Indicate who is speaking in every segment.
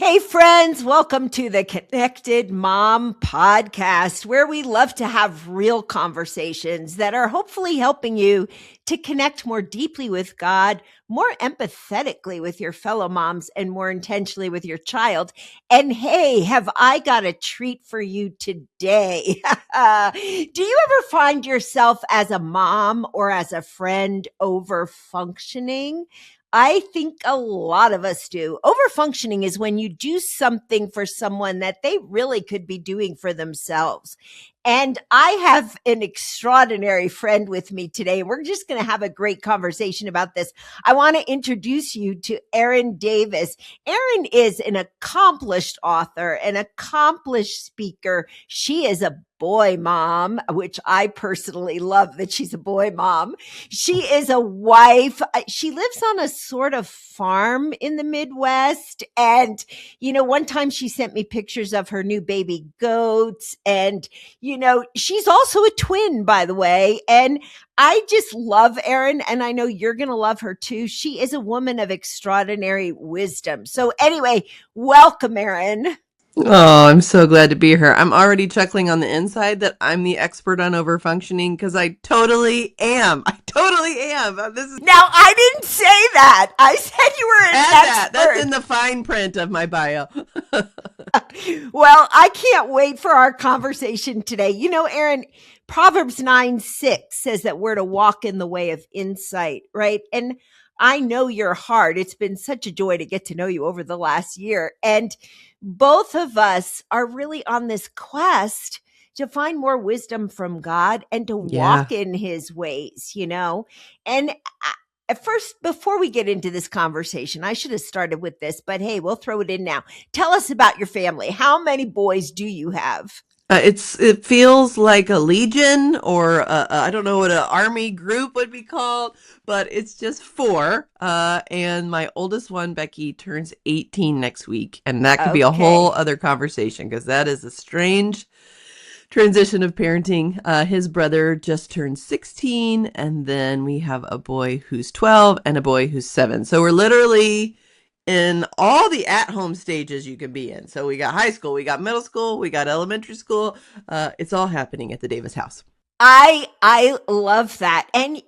Speaker 1: Hey, friends, welcome to the Connected Mom podcast, where we love to have real conversations that are hopefully helping you to connect more deeply with God, more empathetically with your fellow moms, and more intentionally with your child. And hey, have I got a treat for you today? Do you ever find yourself as a mom or as a friend over functioning? I think a lot of us do. Overfunctioning is when you do something for someone that they really could be doing for themselves. And I have an extraordinary friend with me today. We're just going to have a great conversation about this. I want to introduce you to Erin Davis. Erin is an accomplished author, an accomplished speaker. She is a boy mom, which I personally love that she's a boy mom. She is a wife. She lives on a sort of farm in the Midwest. And, one time she sent me pictures of her new baby goats. And, she's also a twin, by the way. And I just love Erin, and I know you're going to love her too. She is a woman of extraordinary wisdom. So anyway, welcome, Erin.
Speaker 2: Oh, I'm so glad to be here. I'm already chuckling on the inside that I'm the expert on overfunctioning because I totally am. I totally am. This is
Speaker 1: Now, I didn't say that. I said you were an
Speaker 2: add that.
Speaker 1: expert.
Speaker 2: That's in the fine print of my bio.
Speaker 1: Well, I can't wait for our conversation today. Erin, Proverbs 9:6 says that we're to walk in the way of insight, right? And I know your heart. It's been such a joy to get to know you over the last year. And both of us are really on this quest to find more wisdom from God and to
Speaker 2: Yeah.
Speaker 1: walk in his ways, And at first, before we get into this conversation, I should have started with this, but hey, we'll throw it in now. Tell us about your family. How many boys do you have?
Speaker 2: It feels like a legion or I don't know what an army group would be called, but it's just four. And my oldest one, Becky, turns 18 next week, and that could be a whole
Speaker 1: Okay.
Speaker 2: other conversation because that is a strange transition of parenting. His brother just turned 16, and then we have a boy who's 12 and a boy who's 7. So we're literally in all the at-home stages you can be in. So we got high school, we got middle school, we got elementary school. It's all happening at the Davis house.
Speaker 1: I love that. And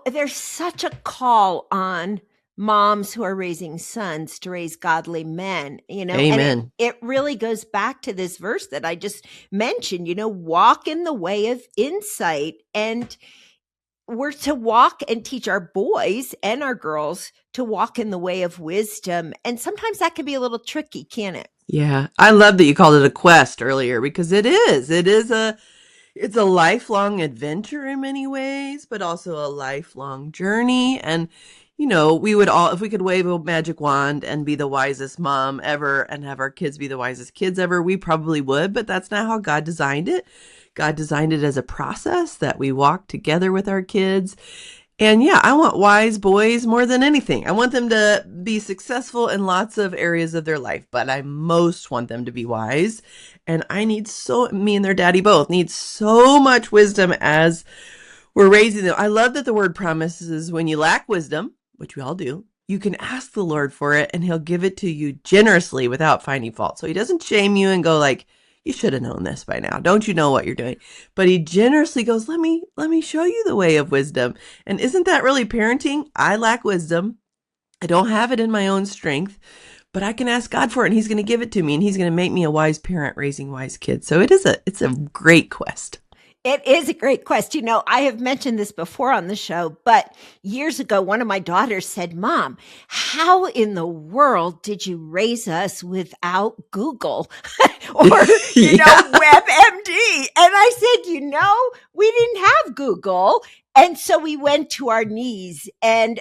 Speaker 1: there's such a call on moms who are raising sons to raise godly men, and
Speaker 2: Amen.
Speaker 1: it really goes back to this verse that I just mentioned, walk in the way of insight. And we're to walk and teach our boys and our girls to walk in the way of wisdom. And sometimes that can be a little tricky, can't it?
Speaker 2: Yeah, I love that you called it a quest earlier because it is. It's a lifelong adventure in many ways, but also a lifelong journey. And, we would all, if we could wave a magic wand and be the wisest mom ever and have our kids be the wisest kids ever, we probably would, but that's not how God designed it. God designed it as a process that we walk together with our kids. And yeah, I want wise boys more than anything. I want them to be successful in lots of areas of their life, but I most want them to be wise. And me and their daddy both need so much wisdom as we're raising them. I love that the word promises when you lack wisdom, which we all do, you can ask the Lord for it and he'll give it to you generously without finding fault. So he doesn't shame you and go like, you should have known this by now. Don't you know what you're doing? But he generously goes, let me show you the way of wisdom. And isn't that really parenting? I lack wisdom. I don't have it in my own strength, but I can ask God for it and he's going to give it to me and he's going to make me a wise parent raising wise kids. So it's a great quest.
Speaker 1: It is a great question. I have mentioned this before on the show, but years ago, one of my daughters said, Mom, how in the world did you raise us without Google or,
Speaker 2: Yeah.
Speaker 1: WebMD? And I said, we didn't have Google. And so we went to our knees, and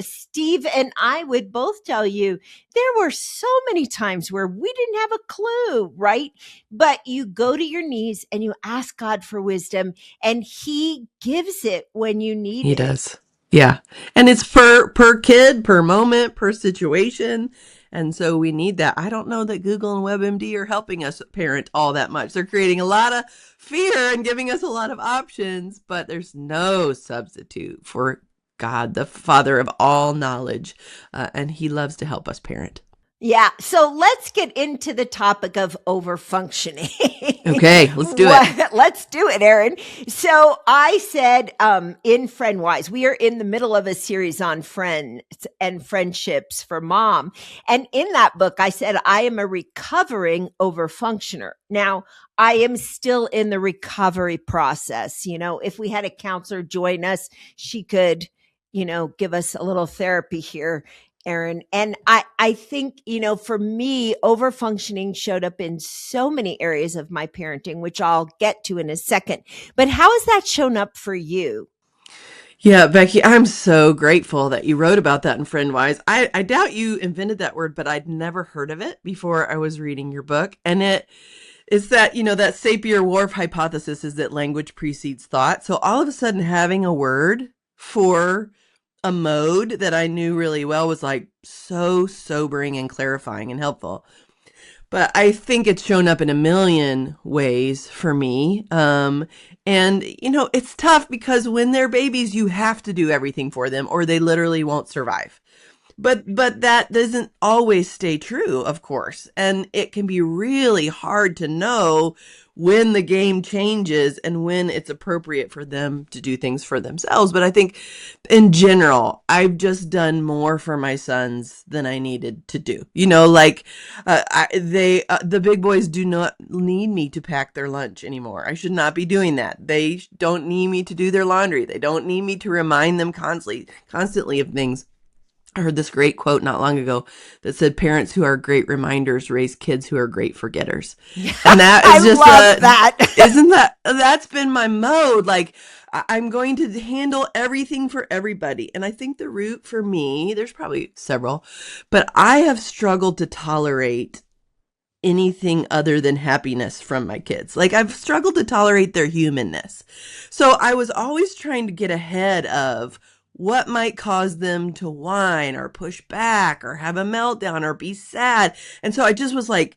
Speaker 1: Steve and I would both tell you there were so many times where we didn't have a clue, right? But you go to your knees and you ask God for wisdom, and he gives it when you need
Speaker 2: He
Speaker 1: it.
Speaker 2: does. Yeah. And it's per kid, per moment, per situation. And so we need that. I don't know that Google and WebMD are helping us parent all that much. They're creating a lot of fear and giving us a lot of options, but there's no substitute for God, the Father of all knowledge. And he loves to help us parent.
Speaker 1: Yeah. So let's get into the topic of overfunctioning.
Speaker 2: Okay, let's do it.
Speaker 1: Let's do it, Erin. So I said in FriendWise, we are in the middle of a series on friends and friendships for mom. And in that book, I said I am a recovering overfunctioner. Now, I am still in the recovery process. If we had a counselor join us, she could, give us a little therapy here, Erin. And I think, for me, overfunctioning showed up in so many areas of my parenting, which I'll get to in a second. But how has that shown up for you?
Speaker 2: Yeah, Becky, I'm so grateful that you wrote about that in FriendWise. I doubt you invented that word, but I'd never heard of it before I was reading your book. And it's that, that Sapir-Whorf hypothesis is that language precedes thought. So all of a sudden having a word for a mode that I knew really well was like so sobering and clarifying and helpful. But I think it's shown up in a million ways for me. And, it's tough because when they're babies, you have to do everything for them or they literally won't survive. But that doesn't always stay true, of course. And it can be really hard to know when the game changes and when it's appropriate for them to do things for themselves. But I think in general, I've just done more for my sons than I needed to do. The big boys do not need me to pack their lunch anymore. I should not be doing that. They don't need me to do their laundry. They don't need me to remind them constantly of things. I heard this great quote not long ago that said, parents who are great reminders raise kids who are great forgetters. And that is
Speaker 1: I
Speaker 2: just
Speaker 1: love that.
Speaker 2: that's been my mode. Like I'm going to handle everything for everybody. And I think the root for me, there's probably several, but I have struggled to tolerate anything other than happiness from my kids. Like I've struggled to tolerate their humanness. So I was always trying to get ahead of what might cause them to whine or push back or have a meltdown or be sad. And so I just was like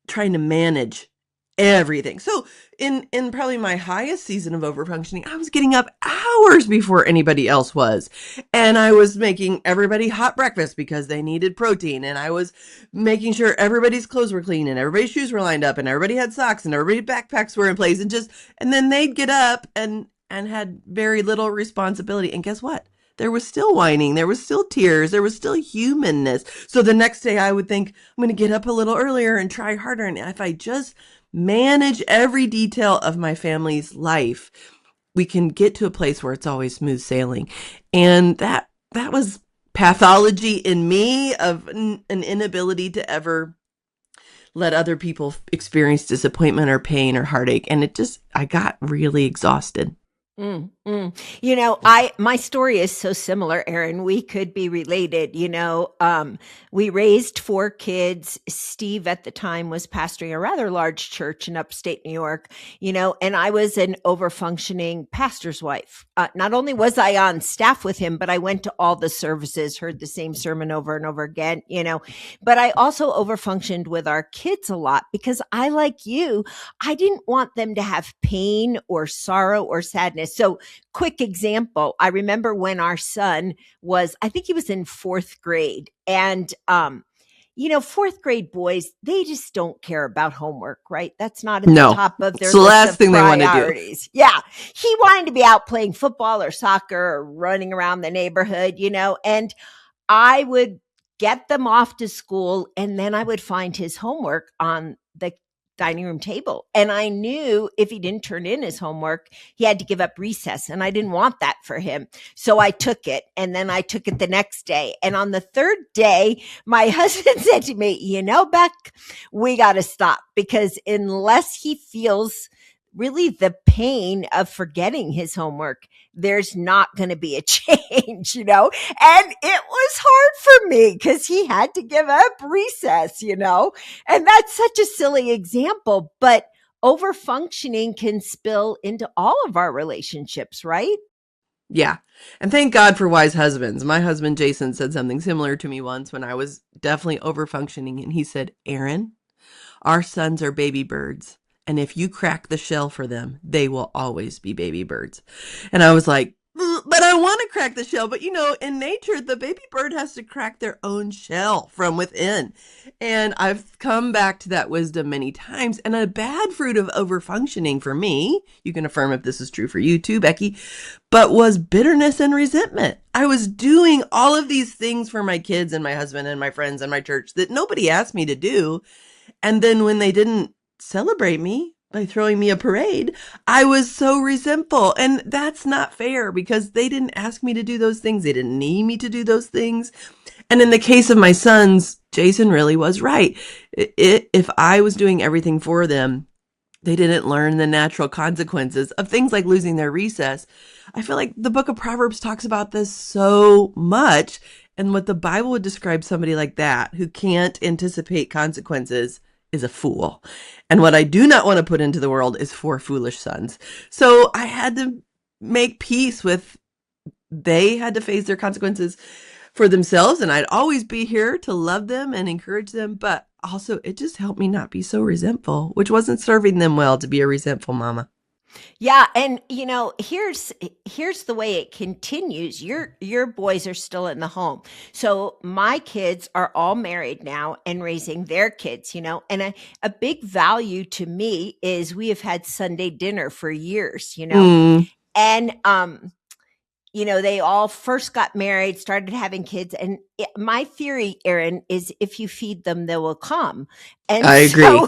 Speaker 2: trying to manage everything. So in probably my highest season of overfunctioning, I was getting up hours before anybody else was. And I was making everybody hot breakfast because they needed protein. And I was making sure everybody's clothes were clean and everybody's shoes were lined up and everybody had socks and everybody's backpacks were in place and then they'd get up and had very little responsibility. And guess what? There was still whining. There was still tears. There was still humanness. So the next day I would think, I'm going to get up a little earlier and try harder. And if I just manage every detail of my family's life, we can get to a place where it's always smooth sailing. And that was pathology in me of an inability to ever let other people experience disappointment or pain or heartache. And I got really exhausted.
Speaker 1: My story is so similar, Erin. We could be related. We raised 4 kids. Steve at the time was pastoring a rather large church in upstate New York, and I was an overfunctioning pastor's wife. Not only was I on staff with him, but I went to all the services, heard the same sermon over and over again, but I also overfunctioned with our kids a lot because like you, I didn't want them to have pain or sorrow or sadness. So quick example, I remember when our son I think he was in 4th grade, and 4th grade boys, they just don't care about homework, right? That's not at the top of their
Speaker 2: it's the
Speaker 1: list
Speaker 2: last
Speaker 1: of
Speaker 2: thing they want to do.
Speaker 1: priorities. Yeah. He wanted to be out playing football or soccer or running around the neighborhood, and I would get them off to school and then I would find his homework on the dining room table. And I knew if he didn't turn in his homework, he had to give up recess. And I didn't want that for him. So I took it. And then I took it the next day. And on the 3rd day, my husband said to me, Beck, we got to stop, because unless he feels really the pain of forgetting his homework, there's not going to be a change, and it was hard for me because he had to give up recess, and that's such a silly example, but overfunctioning can spill into all of our relationships, right?
Speaker 2: Yeah. And thank God for wise husbands. My husband, Jason, said something similar to me once when I was definitely overfunctioning. And he said, Erin, our sons are baby birds. And if you crack the shell for them, they will always be baby birds. And I was like, but I want to crack the shell. But in nature, the baby bird has to crack their own shell from within. And I've come back to that wisdom many times. And a bad fruit of overfunctioning for me, you can affirm if this is true for you too, Becky, but was bitterness and resentment. I was doing all of these things for my kids and my husband and my friends and my church that nobody asked me to do. And then when they didn't celebrate me by throwing me a parade, I was so resentful. And that's not fair because they didn't ask me to do those things. They didn't need me to do those things. And in the case of my sons, Jason really was right. If I was doing everything for them, they didn't learn the natural consequences of things like losing their recess. I feel like the book of Proverbs talks about this so much. And what the Bible would describe somebody like that who can't anticipate consequences is a fool. And what I do not want to put into the world is 4 foolish sons. So I had to make peace with they had to face their consequences for themselves. And I'd always be here to love them and encourage them. But also it just helped me not be so resentful, which wasn't serving them well to be a resentful mama.
Speaker 1: Yeah, and here's the way it continues. Your boys are still in the home. So my kids are all married now and raising their kids, and a big value to me is we have had Sunday dinner for years, and they all first got married, started having kids, and my theory, Erin, is if you feed them, they will come. And
Speaker 2: I agree.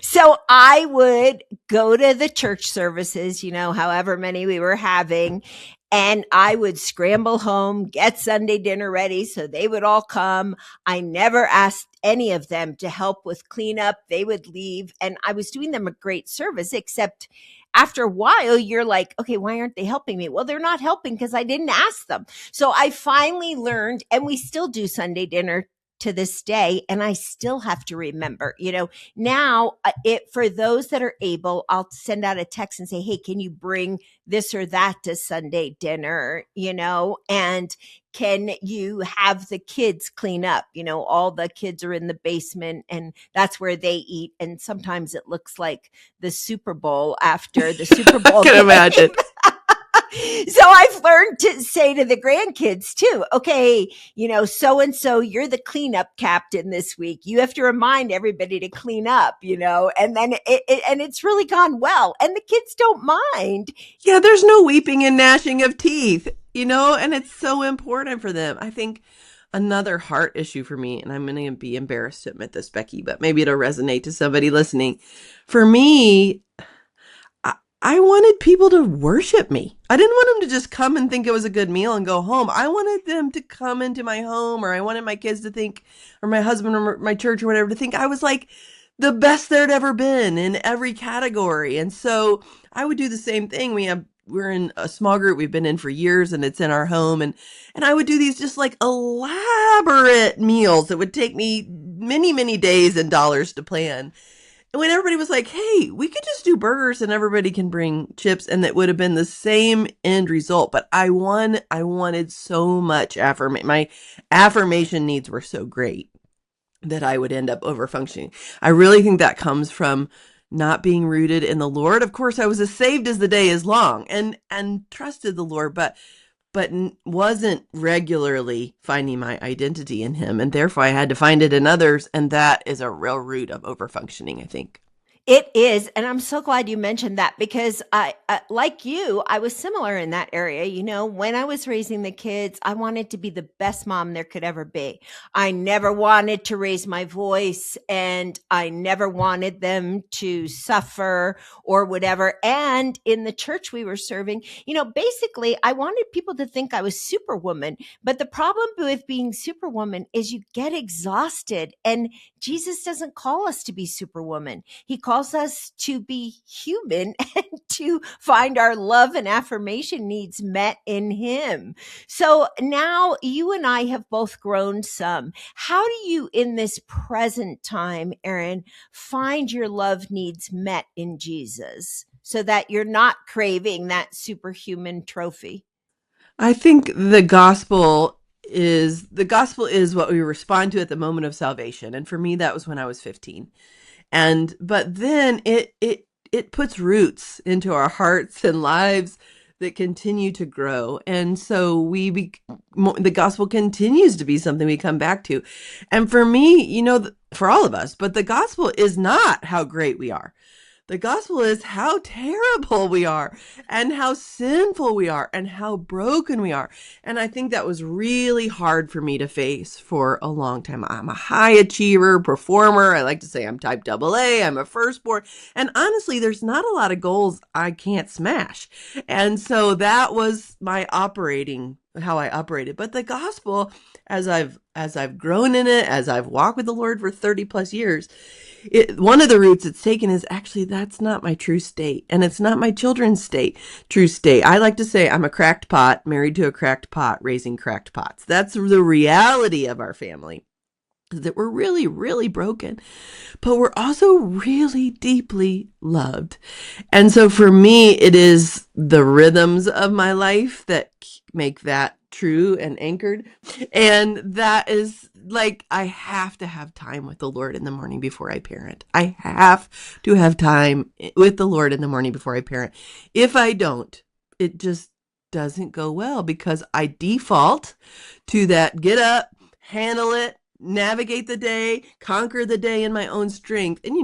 Speaker 1: So I would go to the church services, however many we were having, and I would scramble home, get Sunday dinner ready so they would all come. I never asked any of them to help with cleanup. They would leave, and I was doing them a great service, except after a while, you're like, okay, why aren't they helping me? Well, they're not helping because I didn't ask them. So I finally learned, and we still do Sunday dinner to this day, and I still have to remember, now for those that are able, I'll send out a text and say, hey, can you bring this or that to Sunday dinner, and can you have the kids clean up? All the kids are in the basement and that's where they eat. And sometimes it looks like the Super Bowl after the Super Bowl.
Speaker 2: I can imagine.
Speaker 1: So I've learned to say to the grandkids too, okay, so-and-so, you're the cleanup captain this week. You have to remind everybody to clean up, and then and it's really gone well. And the kids don't mind.
Speaker 2: Yeah, there's no weeping and gnashing of teeth, and it's so important for them. I think another heart issue for me, and I'm going to be embarrassed to admit this, Becky, but maybe it'll resonate to somebody listening. For me, I wanted people to worship me. I didn't want them to just come and think it was a good meal and go home. I wanted them to come into my home, or I wanted my kids to think, or my husband or my church or whatever, to think I was like the best there'd ever been in every category. And so I would do the same thing. We're in a small group we've been in for years, and it's in our home. And I would do these just like elaborate meals that would take me many, many days and dollars to plan. And when everybody was like, hey, we could just do burgers and everybody can bring chips, and that would have been the same end result. But I wanted so much affirmation. My affirmation needs were so great that I would end up overfunctioning. I really think that comes from not being rooted in the Lord. Of course, I was as saved as the day is long and trusted the Lord, but wasn't regularly finding my identity in him. And therefore I had to find it in others. And that is a real root of overfunctioning, I think.
Speaker 1: It is. And I'm so glad you mentioned that because like you, I was similar in that area. When I was raising the kids, I wanted to be the best mom there could ever be. I never wanted to raise my voice, and I never wanted them to suffer or whatever. And in the church we were serving, basically I wanted people to think I was Superwoman. But the problem with being Superwoman is you get exhausted, and Jesus doesn't call us to be Superwoman. He calls us to be human and to find our love and affirmation needs met in him. So now you and I have both grown some. How do you, in this present time, Erin, find your love needs met in Jesus so that you're not craving that superhuman trophy?
Speaker 2: I think the gospel is what we respond to at the moment of salvation. And for me, that was when I was 15. But then it puts roots into our hearts and lives that continue to grow. And so the gospel continues to be something we come back to. And for me, for all of us, but the gospel is not how great we are. The gospel is how terrible we are and how sinful we are and how broken we are. And I think that was really hard for me to face for a long time. I'm a high achiever, performer. I like to say I'm type AA. I'm a firstborn. And honestly, there's not a lot of goals I can't smash. And so that was how I operated. But the gospel, as I've grown in it, as I've walked with the Lord for 30 plus years, one of the routes it's taken is actually that's not my true state, and it's not my children's true state. I like to say I'm a cracked pot, married to a cracked pot, raising cracked pots. That's the reality of our family, that we're really, really broken, but we're also really deeply loved. And so for me, it is the rhythms of my life that make that true and anchored. And that is like, I have to have time with the Lord in the morning before I parent. I have to have time with the Lord in the morning before I parent. If I don't, it just doesn't go well, because I default to that get up, handle it, navigate the day, conquer the day in my own strength. And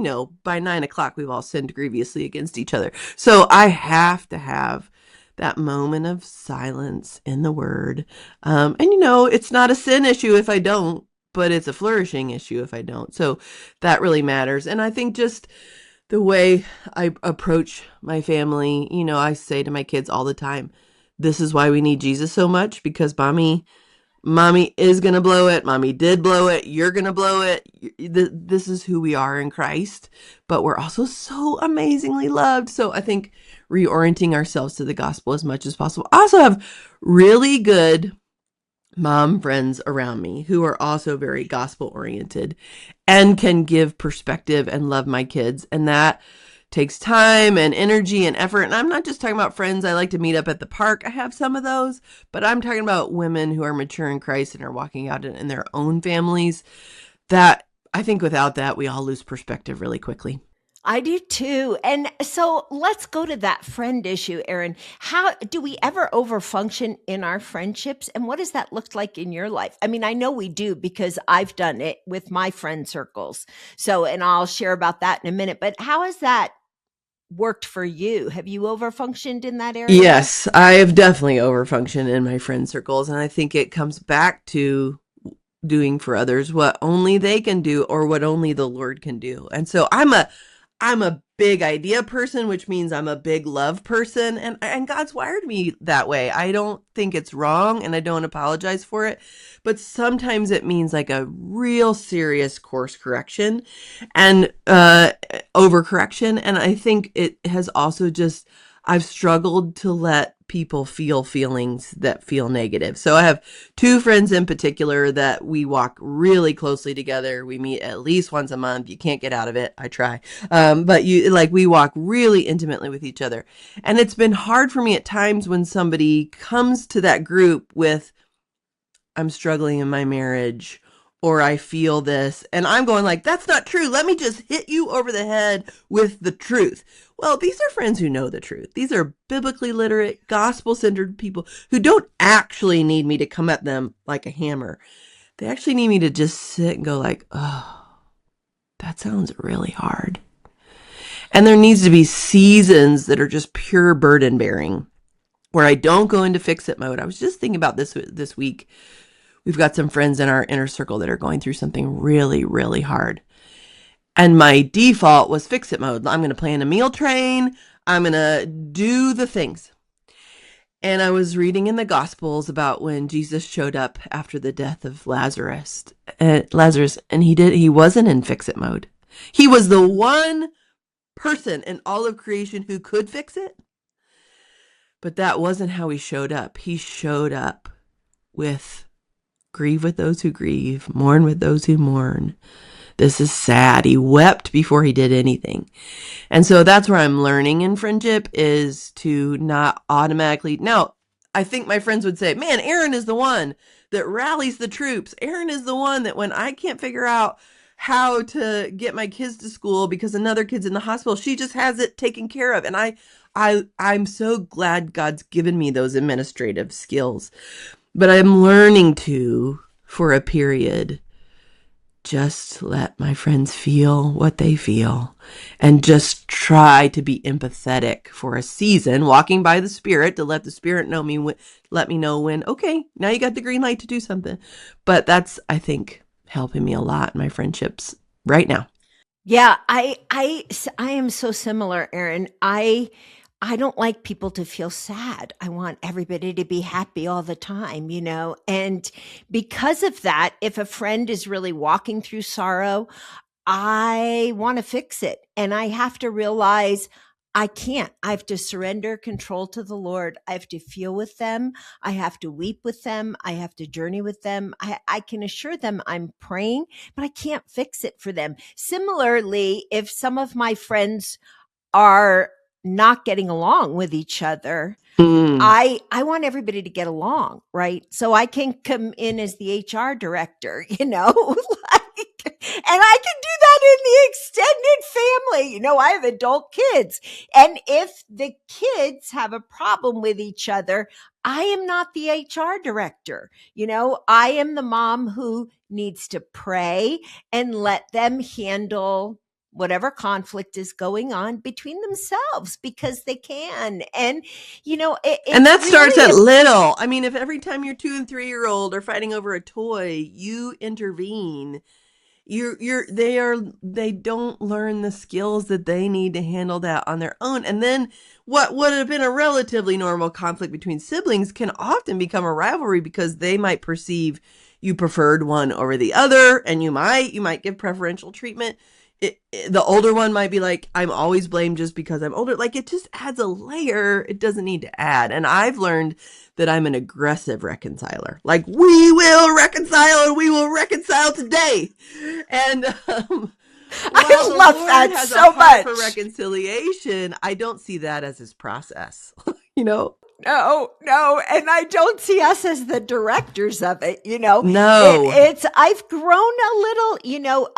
Speaker 2: by 9:00, we've all sinned grievously against each other. So I have to have that moment of silence in the Word. And it's not a sin issue if I don't, but it's a flourishing issue if I don't. So that really matters. And I think just the way I approach my family, I say to my kids all the time, this is why we need Jesus so much, because mommy is going to blow it. Mommy did blow it. You're going to blow it. This is who we are in Christ, but we're also so amazingly loved. So I think reorienting ourselves to the gospel as much as possible. I also have really good mom friends around me who are also very gospel oriented and can give perspective and love my kids. And that takes time and energy and effort. And I'm not just talking about friends I like to meet up at the park. I have some of those, but I'm talking about women who are mature in Christ and are walking out in their own families. That I think without that, we all lose perspective really quickly.
Speaker 1: I do too. And so let's go to that friend issue, Erin. How do we ever overfunction in our friendships? And what does that look like in your life? I mean, I know we do, because I've done it with my friend circles. So, and I'll share about that in a minute, but how has that worked for you? Have you overfunctioned in that area?
Speaker 2: Yes, I have definitely overfunctioned in my friend circles. And I think it comes back to doing for others what only they can do, or what only the Lord can do. And so I'm a big idea person, which means I'm a big love person. And God's wired me that way. I don't think it's wrong, and I don't apologize for it. But sometimes it means like a real serious course correction and overcorrection. And I think it has also just, I've struggled to let people feel feelings that feel negative. So I have two friends in particular that we walk really closely together. We meet at least once a month. You can't get out of it. I try. But we walk really intimately with each other. And it's been hard for me at times when somebody comes to that group with, I'm struggling in my marriage, or I feel this, and I'm going like, that's not true. Let me just hit you over the head with the truth. Well, these are friends who know the truth. These are biblically literate, gospel-centered people who don't actually need me to come at them like a hammer. They actually need me to just sit and go like, oh, that sounds really hard. And there needs to be seasons that are just pure burden bearing, where I don't go into fix-it mode. I was just thinking about this week. We've got some friends in our inner circle that are going through something really, really hard. And my default was fix-it mode. I'm going to plan a meal train. I'm going to do the things. And I was reading in the Gospels about when Jesus showed up after the death of Lazarus, and he wasn't in fix-it mode. He was the one person in all of creation who could fix it. But that wasn't how he showed up. He showed up with, grieve with those who grieve, mourn with those who mourn. This is sad. He wept before he did anything. And so that's where I'm learning in friendship, is to not automatically. Now, I think my friends would say, man, Erin is the one that rallies the troops. Erin is the one that when I can't figure out how to get my kids to school because another kid's in the hospital. She just has it taken care of. And I'm so glad God's given me those administrative skills. But I'm learning to, for a period, just let my friends feel what they feel and just try to be empathetic for a season, walking by the Spirit to let the Spirit know me, let me know when, okay, now you got the green light to do something. But that's, I think, helping me a lot in my friendships right now.
Speaker 1: Yeah, I am so similar, Erin. I don't like people to feel sad. I want everybody to be happy all the time, you know? And because of that, if a friend is really walking through sorrow, I want to fix it. And I have to realize I can't. I have to surrender control to the Lord. I have to feel with them. I have to weep with them. I have to journey with them. I can assure them I'm praying, but I can't fix it for them. Similarly, if some of my friends are not getting along with each other,
Speaker 2: Mm.
Speaker 1: I want everybody to get along, right? So I can come in as the HR director, you know, like, and I can do that in the extended family. You know, I have adult kids. And if the kids have a problem with each other, I am not the HR director. You know, I am the mom who needs to pray and let them handle whatever conflict is going on between themselves because they can. And you know,
Speaker 2: And
Speaker 1: it's
Speaker 2: that starts
Speaker 1: really
Speaker 2: at little. I mean, if every time your 2 and 3 year old are fighting over a toy, you intervene, they don't learn the skills that they need to handle that on their own. And then what would have been a relatively normal conflict between siblings can often become a rivalry because they might perceive you preferred one over the other, and you might give preferential treatment. The older one might be like, I'm always blamed just because I'm older. Like, it just adds a layer it doesn't need to add. And I've learned that I'm an aggressive reconciler. Like, we will reconcile and we will reconcile today. And while
Speaker 1: I
Speaker 2: the
Speaker 1: love
Speaker 2: Lord
Speaker 1: that
Speaker 2: has a
Speaker 1: so
Speaker 2: heart for
Speaker 1: much.
Speaker 2: reconciliation, I don't see that as his process. You know?
Speaker 1: No, no, and I don't see us as the directors of it, you know.
Speaker 2: No.
Speaker 1: It's I've grown a little, you know,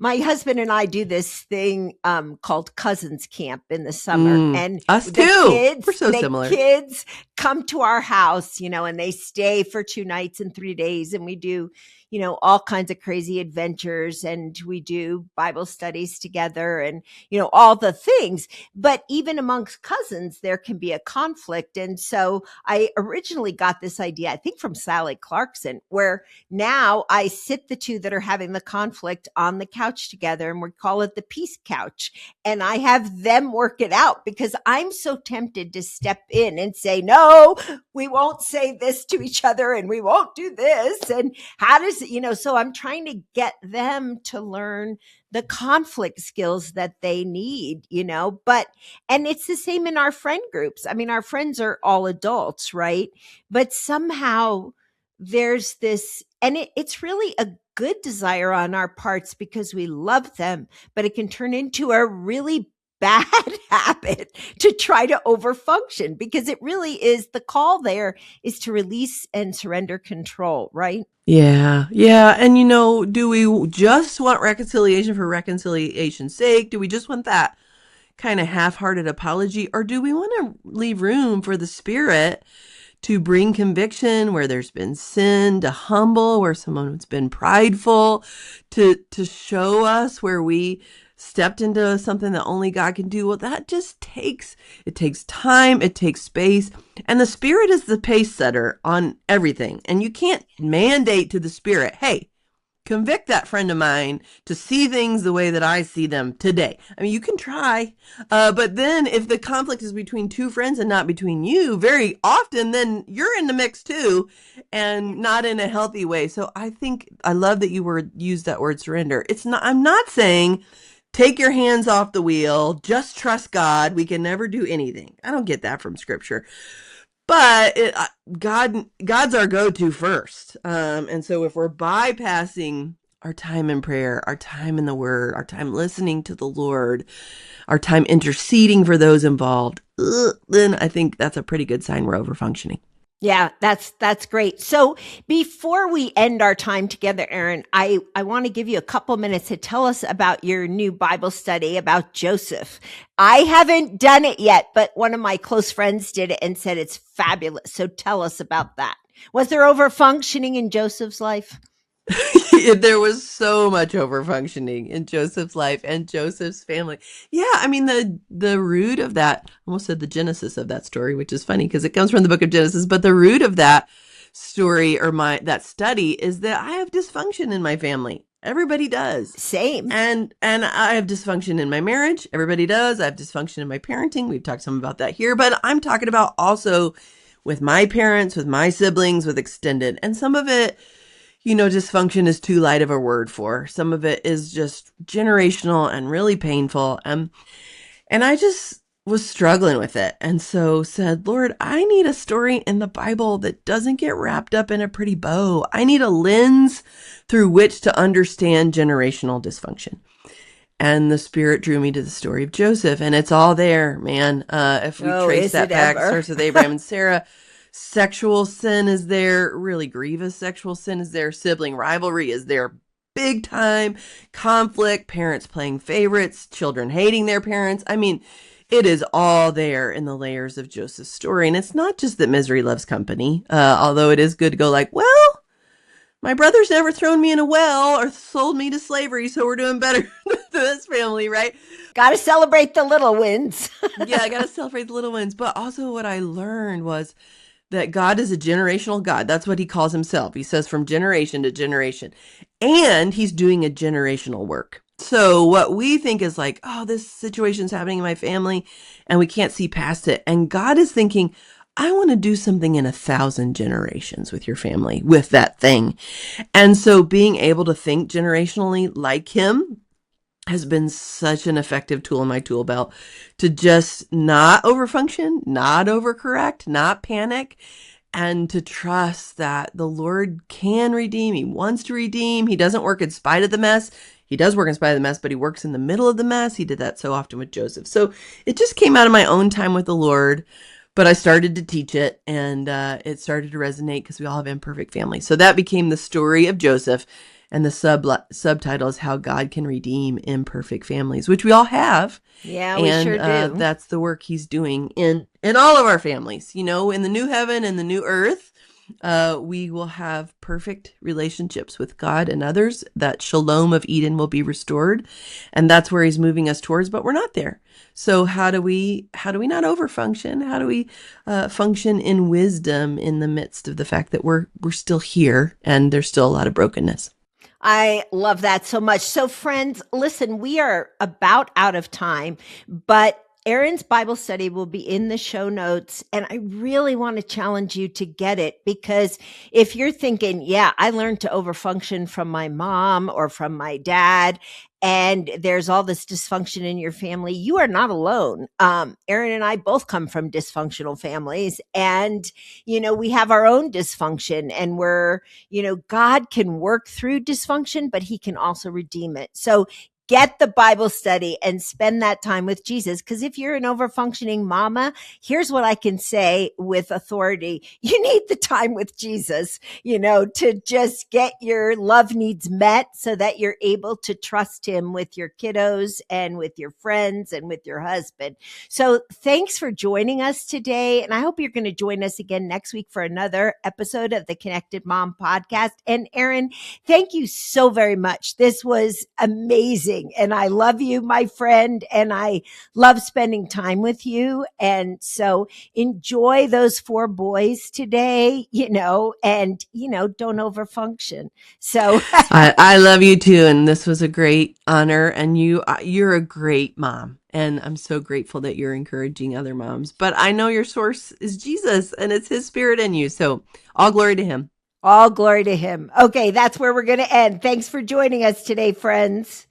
Speaker 1: my husband and I do this thing called cousins camp in the summer, and
Speaker 2: Us too. We're so
Speaker 1: the
Speaker 2: similar.
Speaker 1: kids come to our house, you know, and they stay for 2 nights and 3 days, and we do, you know, all kinds of crazy adventures, and we do Bible studies together, and you know, all the things. But even amongst cousins, there can be a conflict. And so I originally got this idea, I think from Sally Clarkson, where now I sit the two that are having the conflict on the couch together, and we call it the peace couch. And I have them work it out because I'm so tempted to step in and say, no, we won't say this to each other and we won't do this. And how does it, you know, so I'm trying to get them to learn the conflict skills that they need, you know, but, and it's the same in our friend groups. I mean, our friends are all adults, right? But somehow there's this, and it's really a good desire on our parts because we love them, but it can turn into a really bad habit to try to overfunction because it really is the call there is to release and surrender control, right?
Speaker 2: Yeah, yeah. And you know, do we just want reconciliation for reconciliation's sake? Do we just want that kind of half-hearted apology? Or do we want to leave room for the Spirit to bring conviction where there's been sin, to humble where someone's been prideful, to show us where we stepped into something that only God can do? Well, that just takes time, it takes space, and the Spirit is the pace setter on everything. And you can't mandate to the Spirit, hey, convict that friend of mine to see things the way that I see them today. I mean, you can try, but then if the conflict is between two friends and not between you, very often, then you're in the mix too, and not in a healthy way. So I think I love that you used that word surrender. It's not. I'm not saying take your hands off the wheel. Just trust God. We can never do anything. I don't get that from Scripture. But God's our go-to first. And so if we're bypassing our time in prayer, our time in the Word, our time listening to the Lord, our time interceding for those involved, then I think that's a pretty good sign we're overfunctioning.
Speaker 1: Yeah, that's great. So before we end our time together, Erin, I want to give you a couple minutes to tell us about your new Bible study about Joseph. I haven't done it yet, but one of my close friends did it and said it's fabulous. So tell us about that. Was there over functioning in Joseph's life?
Speaker 2: There was so much overfunctioning in Joseph's life and Joseph's family. Yeah, I mean the root of that, I almost said the genesis of that story, which is funny because it comes from the book of Genesis, but the root of that story or that study is that I have dysfunction in my family. Everybody does.
Speaker 1: Same.
Speaker 2: And I have dysfunction in my marriage. Everybody does. I have dysfunction in my parenting. We've talked some about that here, but I'm talking about also with my parents, with my siblings, with extended. And some of it, dysfunction is too light of a word for. Some of it is just generational and really painful. And I just was struggling with it. And so said, Lord, I need a story in the Bible that doesn't get wrapped up in a pretty bow. I need a lens through which to understand generational dysfunction. And the Spirit drew me to the story of Joseph, and it's all there, man. If we trace that back, it starts with Abraham and Sarah. Sexual sin is there, really grievous sexual sin is there, sibling rivalry is there, big time conflict, parents playing favorites, children hating their parents. I mean, it is all there in the layers of Joseph's story. And it's not just that misery loves company, although it is good to go like, well, my brother's never thrown me in a well or sold me to slavery, so we're doing better than this family, right?
Speaker 1: Got to celebrate the little wins.
Speaker 2: Yeah, I got to celebrate the little wins. But also what I learned was that God is a generational God. That's what he calls himself. He says from generation to generation. And he's doing a generational work. So what we think is like, oh, this situation's happening in my family and we can't see past it. And God is thinking, I want to do something in 1,000 generations with your family, with that thing. And so being able to think generationally like him has been such an effective tool in my tool belt to just not overfunction, not overcorrect, not panic, and to trust that the Lord can redeem. He wants to redeem. He doesn't work in spite of the mess. He does work in spite of the mess, but he works in the middle of the mess. He did that so often with Joseph. So it just came out of my own time with the Lord, but I started to teach it and it started to resonate because we all have imperfect families. So that became the story of Joseph. And the subtitle is How God Can Redeem Imperfect Families, which we all have.
Speaker 1: Yeah, we sure do.
Speaker 2: That's the work he's doing in all of our families. In the new heaven and the new earth, we will have perfect relationships with God and others. That shalom of Eden will be restored. And that's where he's moving us towards, but we're not there. So how do we not overfunction? How do we function in wisdom in the midst of the fact that we're still here and there's still a lot of brokenness?
Speaker 1: I love that so much. So friends, listen, we are about out of time, but Erin's Bible study will be in the show notes. And I really want to challenge you to get it because if you're thinking, yeah, I learned to overfunction from my mom or from my dad, and there's all this dysfunction in your family, you are not alone. Erin and I both come from dysfunctional families and, we have our own dysfunction and God can work through dysfunction, but he can also redeem it. So get the Bible study and spend that time with Jesus. Because if you're an overfunctioning mama, here's what I can say with authority. You need the time with Jesus, to just get your love needs met so that you're able to trust him with your kiddos and with your friends and with your husband. So thanks for joining us today. And I hope you're going to join us again next week for another episode of the Connected Mom podcast. And Erin, thank you so very much. This was amazing. And I love you, my friend, and I love spending time with you. And so enjoy those 4 boys today, and, don't overfunction. So
Speaker 2: I love you too. And this was a great honor. And you're a great mom. And I'm so grateful that you're encouraging other moms. But I know your source is Jesus and it's his Spirit in you. So all glory to him.
Speaker 1: All glory to him. Okay, that's where we're going to end. Thanks for joining us today, friends.